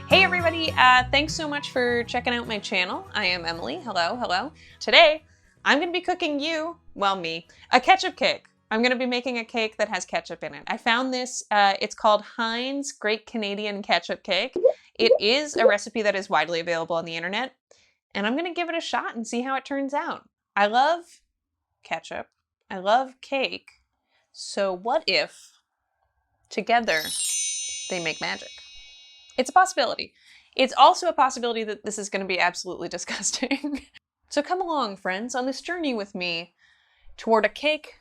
Hey everybody, thanks so much for checking out my channel. I am Emily, hello. Today, I'm gonna be cooking you, well me, a ketchup cake. I'm gonna be making a cake that has ketchup in it. I found this, it's called Heinz Great Canadian Ketchup Cake. It is a recipe that is widely available on the internet, and I'm gonna give it a shot and see how it turns out. I love ketchup, I love cake, so what if together they make magic? It's a possibility. It's also a possibility that this is going to be absolutely disgusting. So come along, friends, on this journey with me toward a cake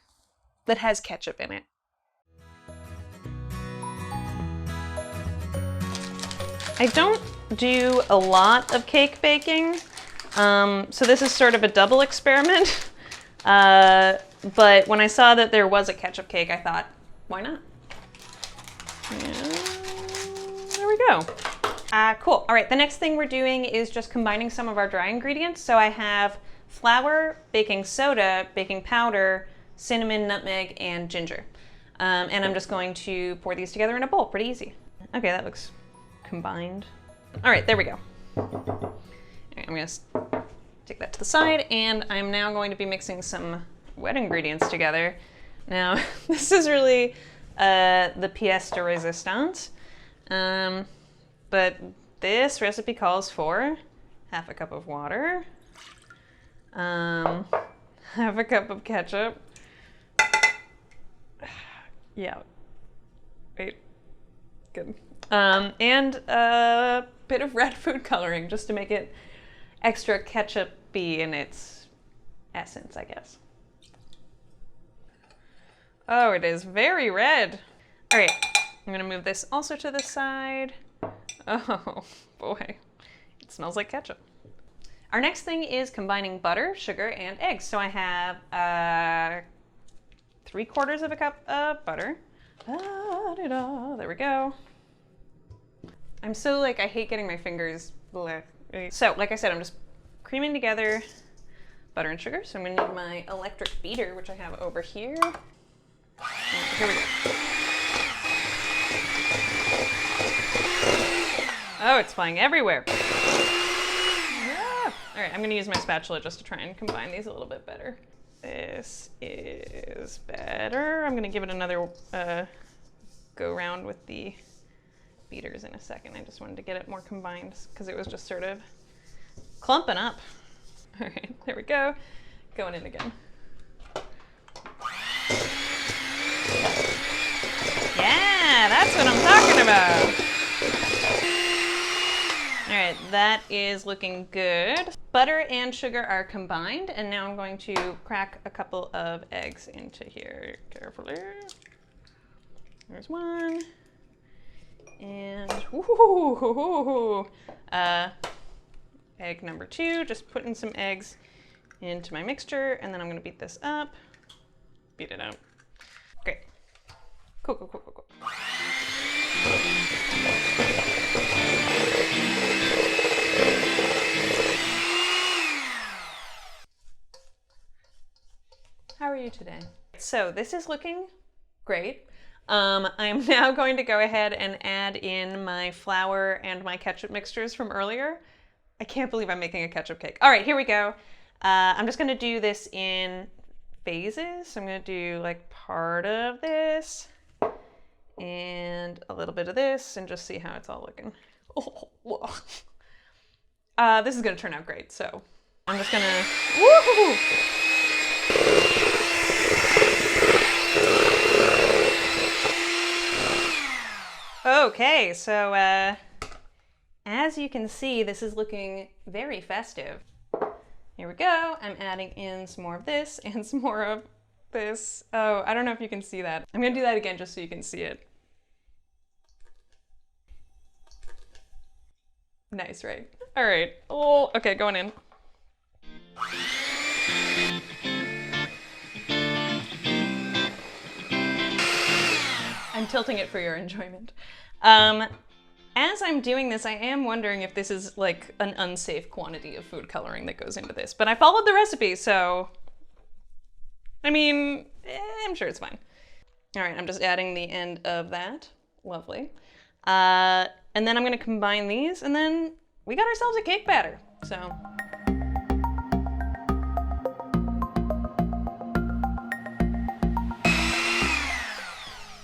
that has ketchup in it. I don't do a lot of cake baking, so this is sort of a double experiment. But when I saw that there was a ketchup cake, I thought, why not? And there we go. Cool. All right, the next thing we're doing is just combining some of our dry ingredients. So I have flour, baking soda, baking powder, cinnamon, nutmeg, and ginger. And I'm just going to pour these together in a bowl. Pretty easy. Okay, that looks combined. All right, there we go. All right, I'm gonna take that to the side, and I'm now going to be mixing some wet ingredients together. Now, this is really the pièce de résistance. But this recipe calls for half a cup of water, half a cup of ketchup. Yeah, wait, good. And a bit of red food coloring just to make it extra ketchup-y in its essence, I guess. Oh, it is very red. All right, I'm gonna move this also to the side. Oh boy, it smells like ketchup. Our next thing is combining butter, sugar, and eggs. So I have 3/4 of a cup of butter. There we go. I'm so I hate getting my fingers. So like I said, I'm just creaming together butter and sugar. So I'm gonna need my electric beater, which I have over here. Here we go. Oh, it's flying everywhere. Ah. All right, I'm gonna use my spatula just to try and combine these a little bit better. This is better. I'm gonna give it another go round with the beaters in a second. I just wanted to get it more combined because it was just sort of clumping up. All right, there we go. Going in again. Yeah, that's what I'm talking about. All right, that is looking good. Butter and sugar are combined, and now I'm going to crack a couple of eggs into here carefully. There's one. And egg number 2, just putting some eggs into my mixture, and then I'm gonna beat this up. Beat it out. Great. Cool. How are you today? So this is looking great. I'm now going to go ahead and add in my flour and my ketchup mixtures from earlier. I can't believe I'm making a ketchup cake. All right, here we go. I'm just gonna do this in phases. So I'm gonna do part of this and a little bit of this and just see how it's all looking. This is gonna turn out great, so I'm just gonna, woohoo! Okay, so as you can see, this is looking very festive. Here we go. I'm adding in some more of this and some more of this. Oh, I don't know if you can see that. I'm gonna do that again just so you can see it. Nice, right? All right. Oh, okay, going in. I'm tilting it for your enjoyment. As I'm doing this, I am wondering if this is an unsafe quantity of food coloring that goes into this, but I followed the recipe, so I mean, I'm sure it's fine. All right, I'm just adding the end of that. Lovely. And then I'm gonna combine these, and then we got ourselves a cake batter. So.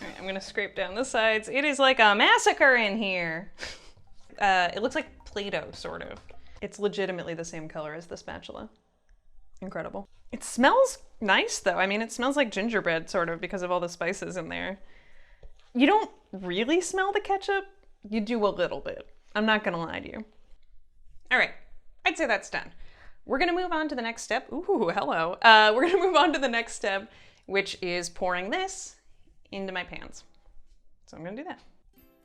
Alright, I'm gonna scrape down the sides. It is like a massacre in here. It looks like Play-Doh, sort of. It's legitimately the same color as the spatula. Incredible. It smells nice, though. I mean, it smells like gingerbread, sort of, because of all the spices in there. You don't really smell the ketchup. You do a little bit. I'm not gonna lie to you. All right, I'd say that's done. We're gonna move on to the next step. Ooh, hello. We're gonna move on to the next step, which is pouring this into my pans. So I'm gonna do that.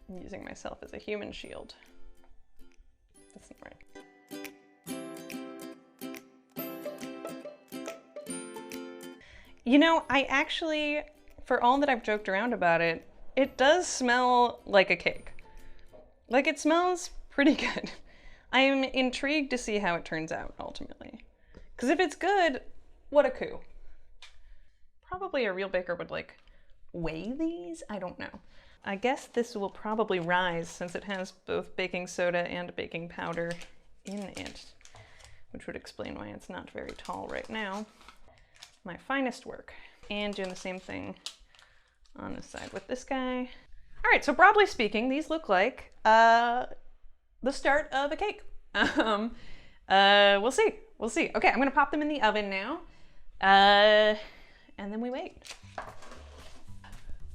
I'm using myself as a human shield. That's not right. You know, I actually, for all that I've joked around about it, it does smell like a cake. Like, it smells pretty good. I am intrigued to see how it turns out, ultimately. Because if it's good, what a coup. Probably a real baker would, like, weigh these? I don't know. I guess this will probably rise since it has both baking soda and baking powder in it, which would explain why it's not very tall right now. My finest work. And doing the same thing on this side with this guy. All right, so broadly speaking, these look like the start of a cake. We'll see. We'll see. Okay, I'm gonna pop them in the oven now, and then we wait.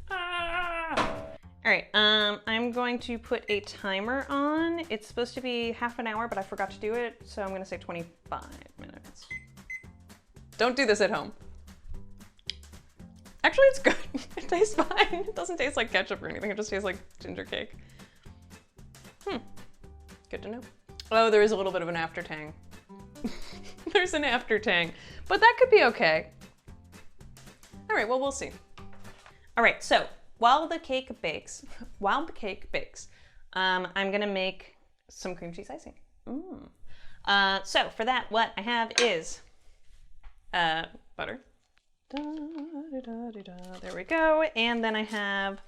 All right, I'm going to put a timer on. It's supposed to be half an hour, but I forgot to do it, so I'm gonna say 25 minutes. Don't do this at home. Actually, it's good. It tastes fine. It doesn't taste like ketchup or anything. It just tastes like ginger cake. Good to know. Oh, there is a little bit of an after tang. There's an after tang, but that could be okay. All right, well, we'll see. All right, so while the cake bakes, I'm gonna make some cream cheese icing. So for that, what I have is butter. There we go. And then I have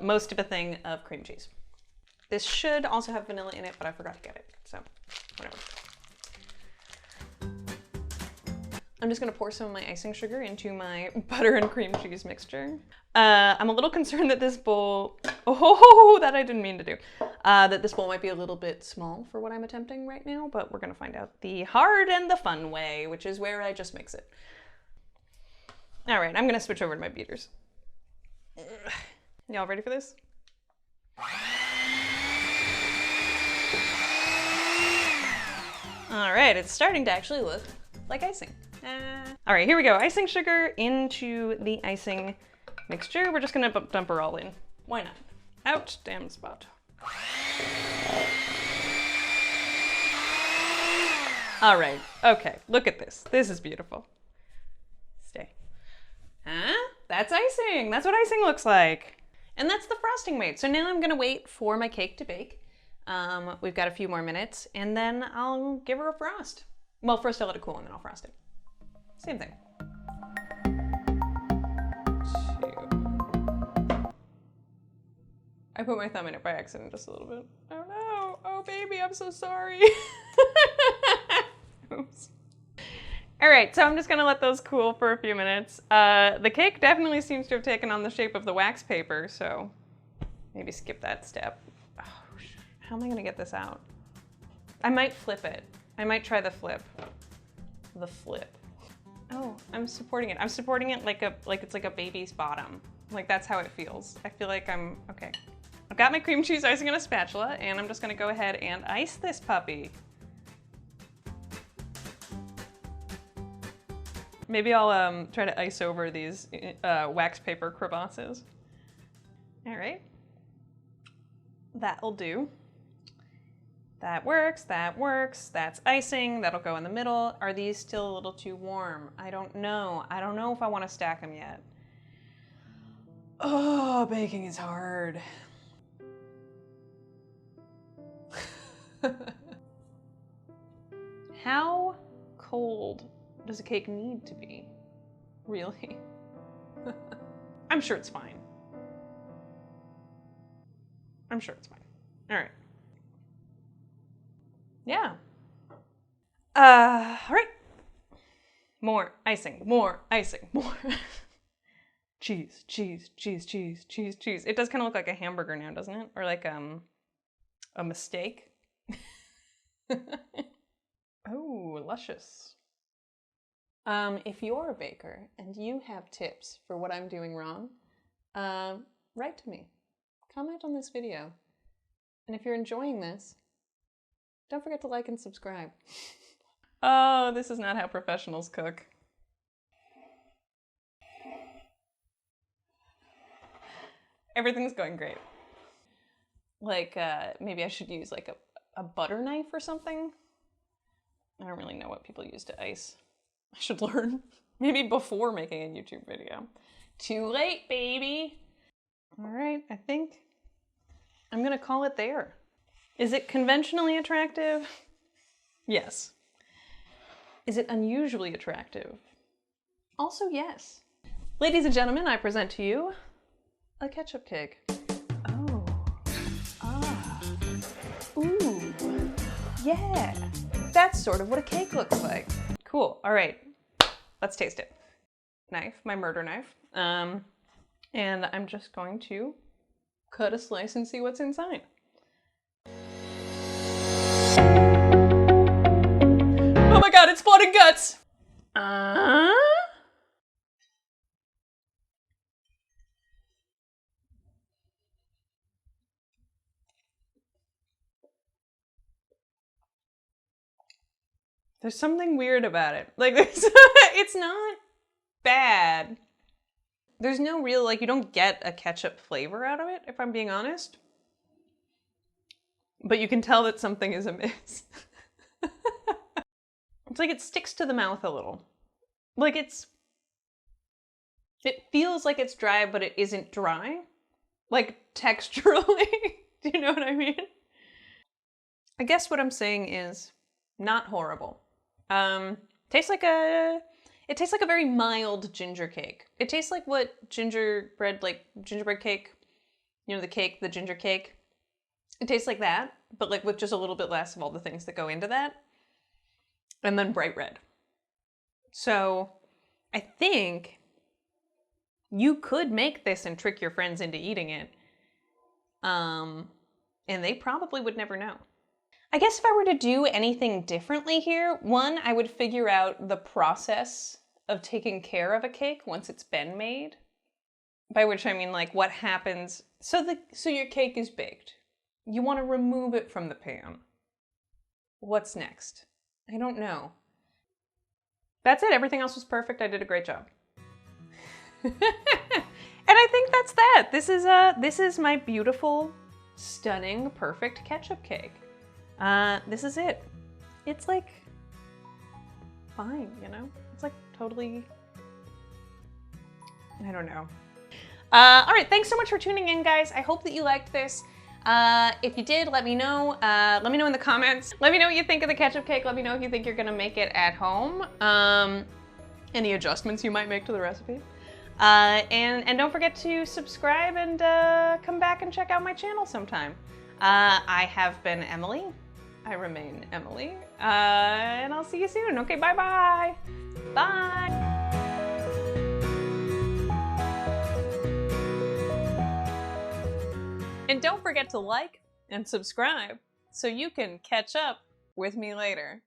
most of a thing of cream cheese. This should also have vanilla in it, but I forgot to get it, so whatever. I'm just gonna pour some of my icing sugar into my butter and cream cheese mixture. I'm a little concerned that this bowl, that I didn't mean to do, that this bowl might be a little bit small for what I'm attempting right now, but we're gonna find out the hard and the fun way, which is where I just mix it. All right, I'm gonna switch over to my beaters. Y'all ready for this? All right, it's starting to actually look like icing. All right, here we go. Icing sugar into the icing mixture. We're just gonna dump her all in. Why not? Ouch, damn spot. All right, okay, look at this. This is beautiful. Stay. Huh? That's icing. That's what icing looks like. And that's the frosting made. So now I'm gonna wait for my cake to bake. We've got a few more minutes, and then I'll give her a frost. Well, first I'll let it cool, and then I'll frost it. Same thing. I put my thumb in it by accident just a little bit. Oh no, oh baby, I'm so sorry. Oops. All right, so I'm just gonna let those cool for a few minutes. The cake definitely seems to have taken on the shape of the wax paper, so maybe skip that step. Oh, how am I gonna get this out? I might flip it. I might try the flip. The flip. Oh, I'm supporting it. I'm supporting it like it's like a baby's bottom. Like that's how it feels. I feel like I'm, okay. I've got my cream cheese icing on a spatula, and I'm just gonna go ahead and ice this puppy. Maybe I'll try to ice over these wax paper crevasses. All right, that'll do. That works, that works. That's icing, that'll go in the middle. Are these still a little too warm? I don't know. I don't know if I want to stack them yet. Oh, baking is hard. How cold does a cake need to be? Really? I'm sure it's fine. I'm sure it's fine. All right. Yeah. All right. More icing, more icing, more. Cheese, cheese, cheese, cheese, cheese, cheese. It does kind of look like a hamburger now, doesn't it? Or like a mistake. Oh, luscious. If you're a baker and you have tips for what I'm doing wrong, write to me. Comment on this video. And if you're enjoying this, don't forget to like and subscribe. Oh, this is not how professionals cook. Everything's going great. Like, maybe I should use like a butter knife or something. I don't really know what people use to ice. I should learn. Maybe before making a YouTube video. Too late, baby. All right, I think I'm gonna call it there. Is it conventionally attractive? Yes. Is it unusually attractive? Also, yes. Ladies and gentlemen, I present to you a ketchup cake. Oh. Ah. Ooh. Yeah. That's sort of what a cake looks like. Cool. All right. Let's taste it. Knife, my murder knife. And I'm just going to cut a slice and see what's inside. Oh my god, it's blood and guts! There's something weird about it. Like, it's not bad. There's no real, like, you don't get a ketchup flavor out of it, if I'm being honest. But you can tell that something is amiss. It's like it sticks to the mouth a little. Like it feels like it's dry, but it isn't dry. Like texturally. Do you know what I mean? I guess what I'm saying is not horrible. It tastes like a very mild ginger cake. It tastes like what gingerbread cake, you know, the ginger cake. It tastes like that, but like with just a little bit less of all the things that go into that. And then bright red. So I think you could make this and trick your friends into eating it. And they probably would never know. I guess if I were to do anything differently here, one, I would figure out the process of taking care of a cake once it's been made. By which I mean like what happens. So your cake is baked. You want to remove it from the pan. What's next? I don't know. That's it. Everything else was perfect. I did a great job. And I think that's that. This is my beautiful, stunning, perfect ketchup cake. This is it. It's like fine, you know? It's like totally, I don't know. All right, thanks so much for tuning in, guys. I hope that you liked this. If you did, let me know. Let me know in the comments. Let me know what you think of the ketchup cake. Let me know if you think you're gonna make it at home. Any adjustments you might make to the recipe. And don't forget to subscribe and come back and check out my channel sometime. I have been Emily. I remain Emily. And I'll see you soon. Okay, bye-bye. Bye. And don't forget to like and subscribe so you can catch up with me later.